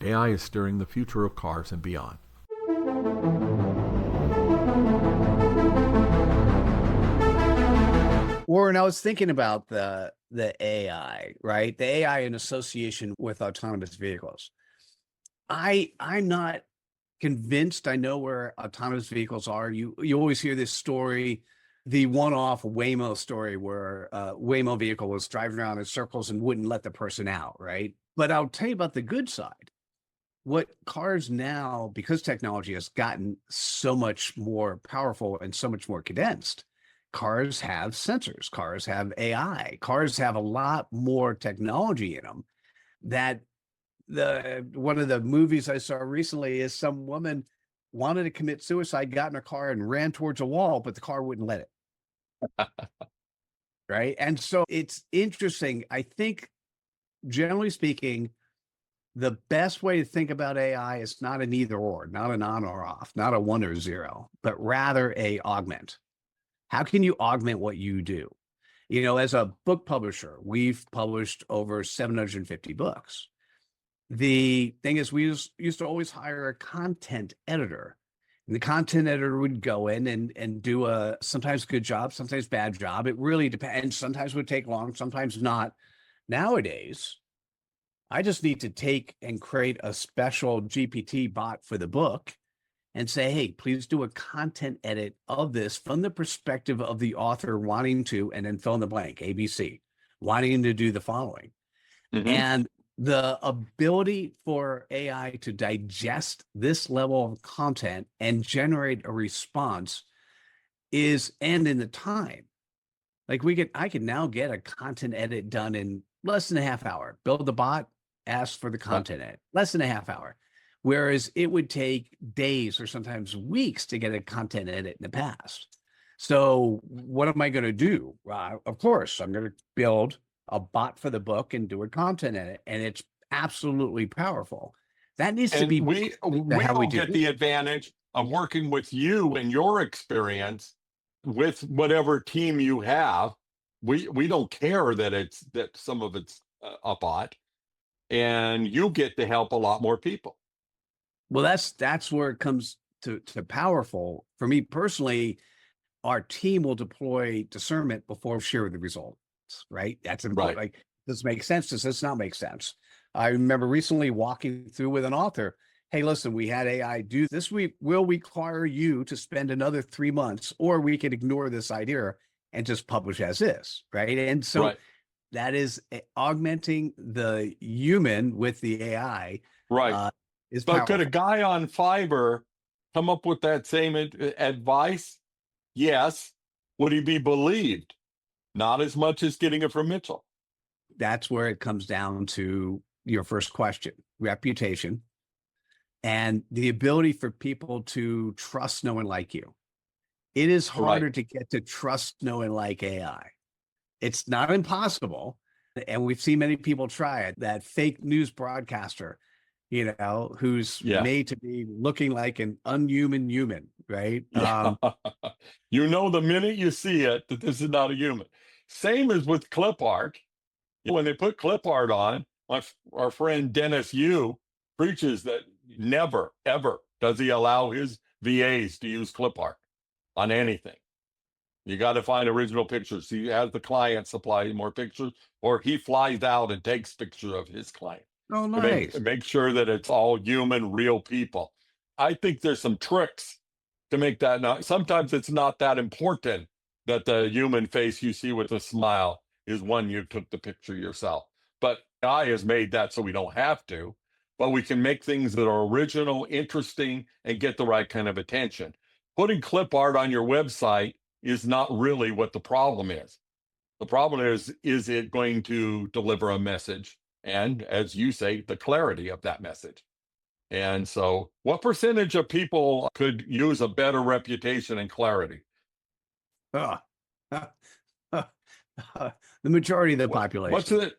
AI is steering the future of cars and beyond. Warren, I was thinking about the AI, right? The AI in association with autonomous vehicles. I'm not convinced I know where autonomous vehicles are. You always hear this story, the one-off Waymo story where a Waymo vehicle was driving around in circles and wouldn't let the person out, right? But I'll tell you about the good side. What cars now, because technology has gotten so much more powerful and so much more condensed, cars have sensors, cars have AI, cars have a lot more technology in them that one of the movies I saw recently is some woman wanted to commit suicide, got in her car and ran towards a wall, but the car wouldn't let it. Right. And so it's interesting. I think, generally speaking, the best way to think about AI is not an either or, not an on or off, not a 1 or 0, but rather a augment. How can you augment what you do? You know, as a book publisher, we've published over 750 books. The thing is, we used to always hire a content editor. And the content editor would go in and do a sometimes good job, sometimes bad job. It really depends. Sometimes would take long, sometimes not. Nowadays, I just need to take and create a special GPT bot for the book and say, hey, please do a content edit of this from the perspective of the author wanting to, and then fill in the blank, ABC, wanting to do the following. Mm-hmm. And the ability for AI to digest this level of content and generate a response and in the time. Like I can now get a content edit done in less than a half hour. Build the bot, ask for the content edit, less than a half hour. Whereas it would take days or sometimes weeks to get a content edit in the past. So what am I going to do? Of course, I'm going to build a bot for the book and do a content edit, and it's absolutely powerful. That needs to be we all get the advantage of working with you and your experience with whatever team you have. We don't care that some of it's a bot, and you get to help a lot more people. Well, that's where it comes to powerful. For me personally, our team will deploy discernment before sharing the results, right? That's important. Right. Like, does this make sense? Does this not make sense? I remember recently walking through with an author. Hey, listen, we had AI do this. We will require you to spend another 3 months, or we could ignore this idea and just publish as is, right? And so that is augmenting the human with the AI. Right. But could a guy on Fiverr come up with that same advice? Yes. Would he be believed? Not as much as getting it from Mitchell. That's where it comes down to your first question, reputation, and the ability for people to trust, know, and like you. It is harder to get to trust, know, and like AI. It's not impossible. And we've seen many people try it. That fake news broadcaster, who's made to be looking like an unhuman human, right? Yeah. The minute you see it, that this is not a human. Same as with clip art. When they put clip art on, our friend Dennis Yu preaches that never, ever does he allow his VAs to use clip art on anything. You got to find original pictures. He has the client supply more pictures, or he flies out and takes pictures of his client. Oh, nice. To make sure that it's all human, real people. I think there's some tricks to make that. Not, sometimes it's not that important that the human face you see with a smile is one you took the picture yourself. But AI has made that so we don't have to, but we can make things that are original, interesting, and get the right kind of attention. Putting clip art on your website is not really what the problem is. The problem is it going to deliver a message? And as you say, the clarity of that message. And so what percentage of people could use a better reputation and clarity? The majority of the population. What's it?